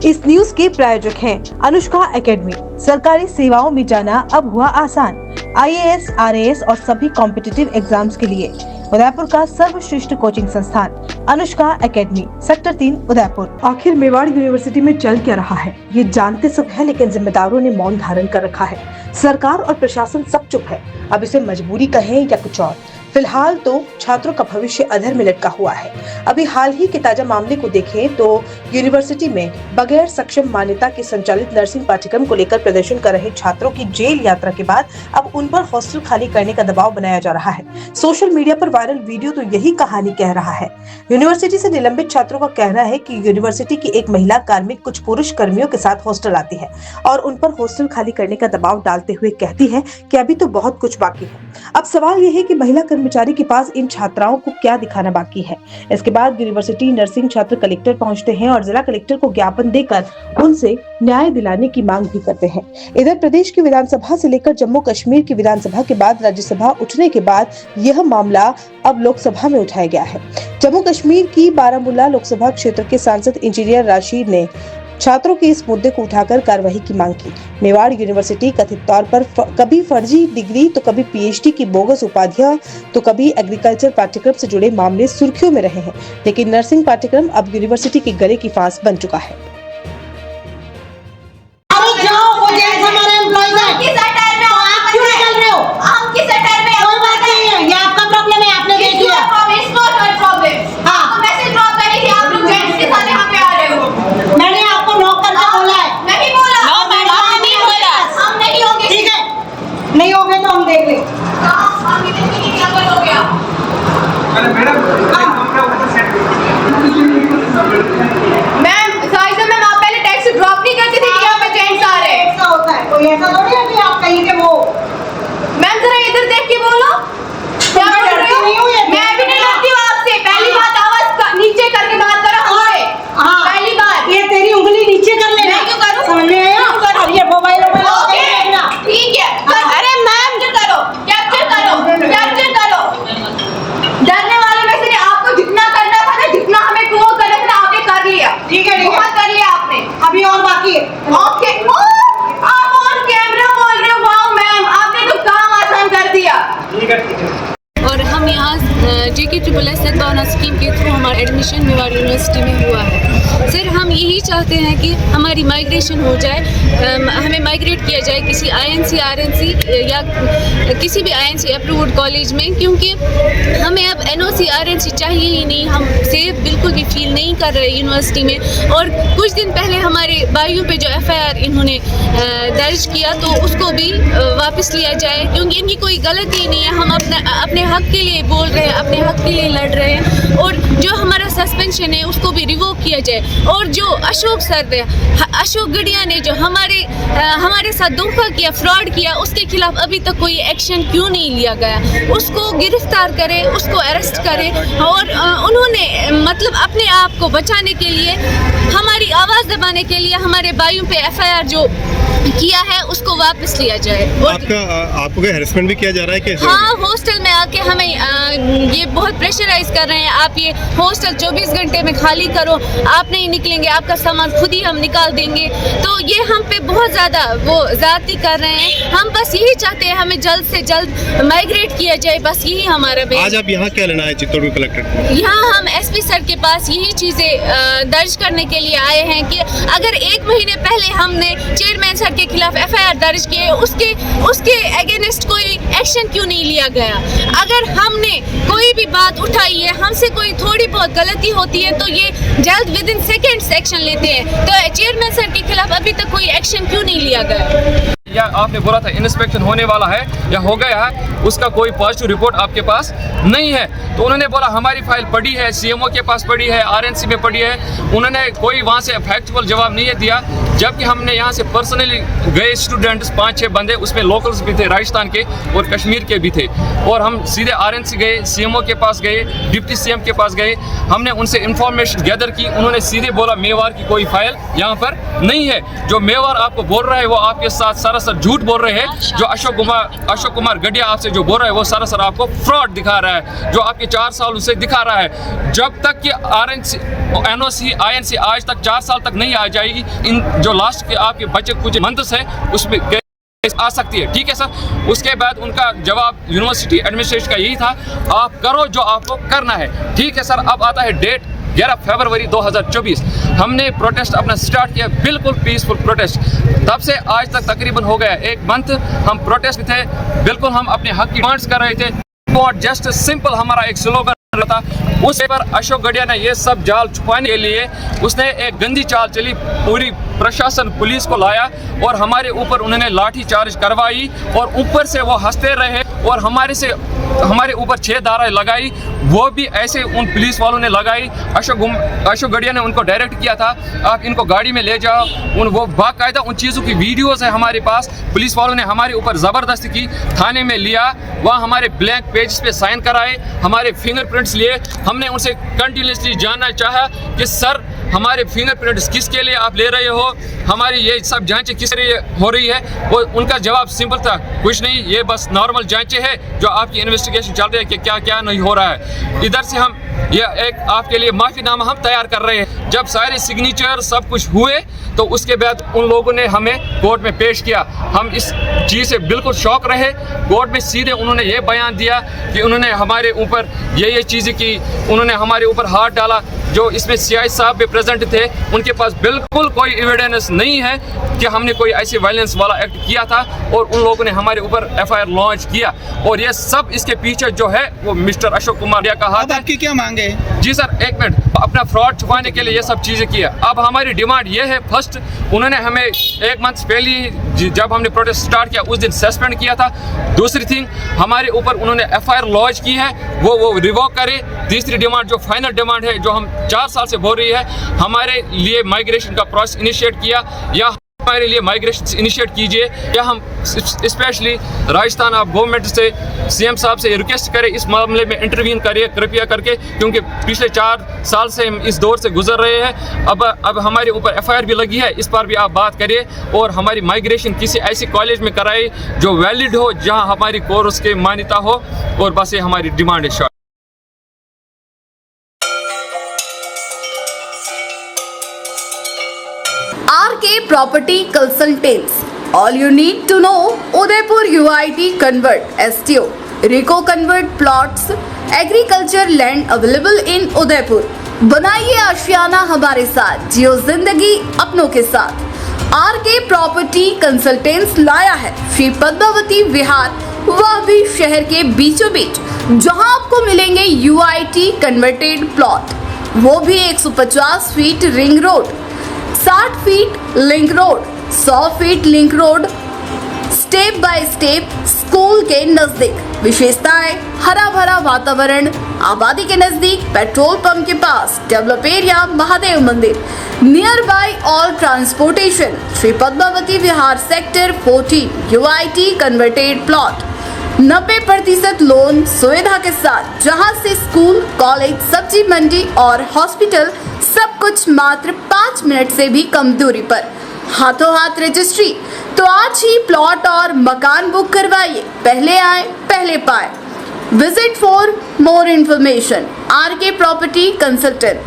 इस न्यूज के प्रायोजक हैं अनुष्का एकेडमी। सरकारी सेवाओं में जाना अब हुआ आसान। IAS, RAS और सभी कॉम्पिटिटिव एग्जाम्स के लिए उदयपुर का सर्वश्रेष्ठ कोचिंग संस्थान अनुष्का एकेडमी, सेक्टर 3 उदयपुर। आखिर मेवाड़ यूनिवर्सिटी में चल क्या रहा है ये जानते सब है, लेकिन जिम्मेदारों ने मौन धारण कर रखा है। सरकार और प्रशासन सब चुप है। अब इसे मजबूरी कहें या कुछ और, फिलहाल तो छात्रों का भविष्य अधर में लटका हुआ है। अभी हाल ही के ताजा मामले को देखें तो यूनिवर्सिटी में बगैर सक्षम मान्यता के संचालित नर्सिंग पाठ्यक्रम को लेकर प्रदर्शन कर रहे छात्रों की जेल यात्रा के बाद अब उन पर हॉस्टल खाली करने का दबाव बनाया जा रहा है। सोशल मीडिया पर वायरल वीडियो तो यही कहानी कह रहा है। यूनिवर्सिटी से निलंबित छात्रों का कहना है कि यूनिवर्सिटी की एक महिला कार्मिक कुछ पुरुष कर्मियों के साथ हॉस्टल आती है और उन पर हॉस्टल खाली करने का दबाव डालते हुए कहती है कि अभी तो बहुत कुछ बाकी है। अब सवाल यह है कि महिला कर्मचारी के पास इन छात्राओं को क्या दिखाना बाकी है। इसके बाद यूनिवर्सिटी नर्सिंग छात्र कलेक्टर पहुंचते हैं और जिला कलेक्टर को ज्ञापन देकर उनसे न्याय दिलाने की मांग भी करते हैं। इधर प्रदेश की विधानसभा से लेकर जम्मू कश्मीर की विधानसभा के बाद राज्यसभा उठने के बाद यह मामला अब लोकसभा में उठाया गया है। जम्मू कश्मीर की बारामूला लोकसभा क्षेत्र के सांसद इंजीनियर राशिद ने छात्रों के इस मुद्दे को उठाकर कार्रवाई की मांग की। मेवाड़ यूनिवर्सिटी कथित तौर पर कभी फर्जी डिग्री तो कभी PhD की बोगस उपाधियां तो कभी एग्रीकल्चर पाठ्यक्रम से जुड़े मामले सुर्खियों में रहे हैं, लेकिन नर्सिंग पाठ्यक्रम अब यूनिवर्सिटी के गले की फांस बन चुका है। नहीं हो गए तो हम देख लेंगे। मैम साइज़ में आप पहले टैक्स ड्रॉप नहीं करती थी कि यहाँ पे जेंट्स आ रहे हैं। ऐसा होता है, कोई ऐसा थोड़ी है कि आप कहीं के वो। मैम जरा इधर देख के बोलो। क्या बोल रही हो? मैं भी नहीं डरती हूँ आपसे। पहली बात आवाज नीचे करके बात करो हमसे। हाँ, पहली बात ये तेरी उंगली नीचे कर ले। मैं क्यों करूँ? समझ में आया? और ये मोबाइल ठीक है। अरे मैम कैप्चर करो। डरने वाले में से आपको जितना करना था ना, जितना हमें प्रूव करना था आपने कर लिया। ठीक है, बहुत कर लिया आपने। अभी और बाकी है। ओके, आप ऑन कैमरा बोल रहे हो। वाओ मैम, आपने तो काम आसान कर दिया। और हम यहाँ JK/SSS सद्भावना स्कीम के थ्रू हमारा एडमिशन मेवाड़ यूनिवर्सिटी में हुआ है। सर हम यही चाहते हैं कि हमारी माइग्रेशन हो जाए, हमें माइग्रेट किया जाए किसी INC RNC या किसी भी INC अप्रूव्ड कॉलेज में, क्योंकि हमें अब NOC RNC चाहिए ही नहीं। हम सेफ बिल्कुल भी फील नहीं कर रहे यूनिवर्सिटी में। और कुछ दिन पहले हमारे भाइयों पे जो FIR इन्होंने दर्ज किया तो उसको भी वापस लिया जाए, क्योंकि इनकी कोई गलती नहीं है। हम अपने हक के लिए बोल रहे हैं, अपने हक के लिए लड़ रहे हैं। और जो हमारा सस्पेंशन है उसको भी रिवोक किया जाए। और जो अशोक सर है, अशोक गढ़िया ने जो हमारे साथ धोखा किया, फ्रॉड किया, उसके खिलाफ अभी तक कोई एक्शन क्यों नहीं लिया गया? उसको गिरफ्तार करें, उसको अरेस्ट करें। और उन्होंने मतलब अपने आप को बचाने के लिए, हमारी आवाज़ दबाने के लिए हमारे भाइयों पे FIR जो किया है उसको वापस लिया जाए। आपको क्या हैरेसमेंट भी किया जा रहा है कैसे? हाँ, हॉस्टल में आके हमें ये बहुत प्रेशराइज कर रहे हैं। आप ये हॉस्टल 24 घंटे में खाली करो, आप नहीं निकलेंगे, आपका सामान खुद ही हम निकाल देंगे। तो ये हम पे बहुत ज़्यादा वो ज़्यादती कर रहे हैं। हम बस यही चाहते हैं हमें जल्द से जल्द माइग्रेट किया जाए, बस यही हमारा बेस। आज आप यहाँ क्या लेना है चित्तौड़ कलेक्टर? यहाँ हम SP सर के पास यही चीज़ें दर्ज करने के लिए आए हैं कि अगर 1 महीने पहले हमने चेयरमैन सर के खिलाफ FIR दर्ज किए, उसके अगेंस्ट कोई एक्शन क्यों नहीं लिया गया? अगर हमने कोई भी बात उठाई है, हमसे कोई थोड़ी बहुत गलती होती है तो ये जल्द विदिन सेकेंड्स एक्शन लेते हैं। तो चेयरमैन सर के खिलाफ अभी तक कोई एक्शन क्यों नहीं लिया गया? या आपने बोला था इंस्पेक्शन होने वाला है या हो गया है, उसका कोई पॉजिटिव रिपोर्ट आपके पास नहीं है। तो उन्होंने बोला हमारी फाइल पड़ी है, CMO के पास पड़ी है, RNC में पड़ी है। उन्होंने कोई वहाँ से फैक्चुअल जवाब नहीं दिया। जबकि हमने यहाँ से पर्सनली गए स्टूडेंट्स 5-6 बंदे, उसमें लोकल्स भी थे राजस्थान के और कश्मीर के भी थे, और हम सीधे RNC गए, CMO के पास गए, डिप्टी CM के पास गए, हमने उनसे इंफॉर्मेशन गैदर की। उन्होंने सीधे बोला मेवार की कोई फाइल यहाँ पर नहीं है। जो मेवार आपको बोल रहा है वो आपके साथ सरासर झूठ बोल रहे हैं। जो अशोक कुमार गडिया आपसे जो बोल रहा है वो सरासर आपको फ्रॉड दिखा रहा है, जो आपके 4 साल से दिखा रहा है। जब तक कि RNC NOC INC आज तक 4 साल तक नहीं आ जाएगी, इन जो लास्ट के आपके बचे कुछ मंथ्स है उसमें आ सकती है। ठीक है सर। उसके बाद उनका जवाब यूनिवर्सिटी एडमिनिस्ट्रेशन का यही था, आप करो जो आपको करना है। ठीक है सर। अब आता है डेट 11 फरवरी 2024। हमने प्रोटेस्ट अपना स्टार्ट किया, बिल्कुल पीसफुल प्रोटेस्ट। तब से आज तक तकरीबन हो गया 1 मंथ हम प्रोटेस्ट में थे। बिल्कुल हम अपने हक की डिमांड्स कर रहे थे। नॉट जस्ट सिंपल हमारा एक स्लोगन था। उस पर अशोक गडिया ने ये सब जाल छुपाने के लिए उसने एक गंदी चाल चली, पूरी प्रशासन पुलिस को लाया और हमारे ऊपर उन्होंने लाठी चार्ज करवाई और ऊपर से वो हंसते रहे और हमारे ऊपर 6 धाराएं लगाई, वो भी ऐसे उन पुलिस वालों ने लगाई। अशोक गडिया ने उनको डायरेक्ट किया था, आप इनको गाड़ी में ले जाओ। वो बाकायदा उन चीज़ों की वीडियोस है हमारे पास। पुलिस वालों ने हमारे ऊपर ज़बरदस्ती की, थाने में लिया, वहाँ हमारे ब्लैंक पेज पे साइन कराए, हमारे फिंगरप्रिंट्स लिए। हमने उनसे कंटिन्यूसली जानना चाहा कि सर हमारे फिंगरप्रिंट्स किसके लिए आप ले रहे हो, हमारी ये सब जांचें किस लिए हो रही है। वो उनका जवाब सिंपल था, कुछ नहीं, ये बस नॉर्मल जांचें हैं जो आपकी इन्वेस्टिगेशन चल रही है कि क्या क्या नहीं हो रहा है। इधर से हम ये एक आपके लिए माफ़ीनामा हम तैयार कर रहे हैं। जब सारे सिग्नेचर सब कुछ हुए तो उसके बाद उन लोगों ने हमें कोर्ट में पेश किया। हम इस चीज़ से बिल्कुल शौक रहे। कोर्ट में सीधे उन्होंने ये बयान दिया कि उन्होंने हमारे ऊपर ये चीज़ें की, उन्होंने हमारे ऊपर हाथ डाला। जो इसमें CI साहब भी प्रेजेंट थे, उनके पास बिल्कुल कोई एविडेंस नहीं है कि हमने कोई ऐसे वायलेंस वाला एक्ट किया था और उन लोगों ने हमारे ऊपर FIR लॉन्च किया। और ये सब इसके पीछे जो है वो मिस्टर अशोक कुमार का हाथ है। आपकी क्या मांग है? जी सर, एक मिनट, अपना फ्रॉड छुपाने के लिए ये सब चीज़ें किया। अब हमारी डिमांड ये है, फर्स्ट उन्होंने हमें 1 मंथ पहले जब हमने प्रोटेस्ट स्टार्ट किया उस दिन सस्पेंड किया था। दूसरी थिंग, हमारे ऊपर उन्होंने FIR लॉन्च की है, वो रिवोक करे। तीसरी डिमांड जो फाइनल डिमांड है, जो हम 4 साल से बोल रही है, हमारे लिए माइग्रेशन का प्रोसेस इनिशिएट किया या हमारे लिए माइग्रेशन इनिशिएट कीजिए, या हम स्पेशली राजस्थान आप गवर्नमेंट से CM साहब से रिक्वेस्ट करें इस मामले में इंटरवीन करिए कृपया करके, क्योंकि पिछले 4 साल से हम इस दौर से गुजर रहे हैं। अब हमारे ऊपर FIR भी लगी है, इस पर भी आप बात करिए और हमारी माइग्रेशन किसी ऐसे कॉलेज में कराए जो वैलिड हो, जहाँ हमारी कोर्स की मान्यता हो। और बस ये हमारी डिमांड है। RK Property Consultants. All you need to know: Udaipur UIT Convert STO, Rico Convert Plots, Agriculture Land available in Udaipur. बनाइए आशियाना हमारे साथ, जियो जिंदगी अपनों के साथ। RK Property Consultants लाया है श्री पद्मावती विहार, वह भी शहर के बीचों बीच, जहां आपको मिलेंगे UIT कन्वर्टेड प्लॉट, वो भी 150 feet ring road, 60 feet link road, 100 feet link road, step by step school के नजदीक। विशेषताएं: हरा भरा वातावरण, आबादी के नजदीक, पेट्रोल पंप के पास, डेवलप एरिया, महादेव मंदिर, near by all transportation. Shri Padmavati Vihar sector 14 UIT converted plot, 90% loan सुविधा के साथ, जहां से स्कूल, कॉलेज, सब्जी मंडी और हॉस्पिटल सब कुछ मात्र 5 मिनट से भी कम दूरी पर, हाथों हाथ रजिस्ट्री। तो आज ही प्लॉट और मकान बुक करवाइए, पहले आए पहले पाए। Visit for more information RK property consultant,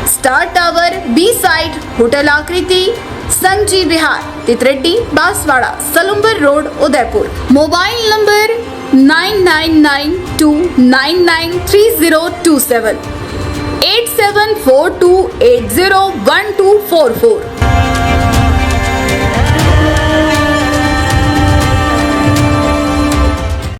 star tower, B side, hotel Aakriti, Sanji Vihar, Titardi, Banswara, Salumbar road, Udaipur. Mobile number 9992993027, 8742801244।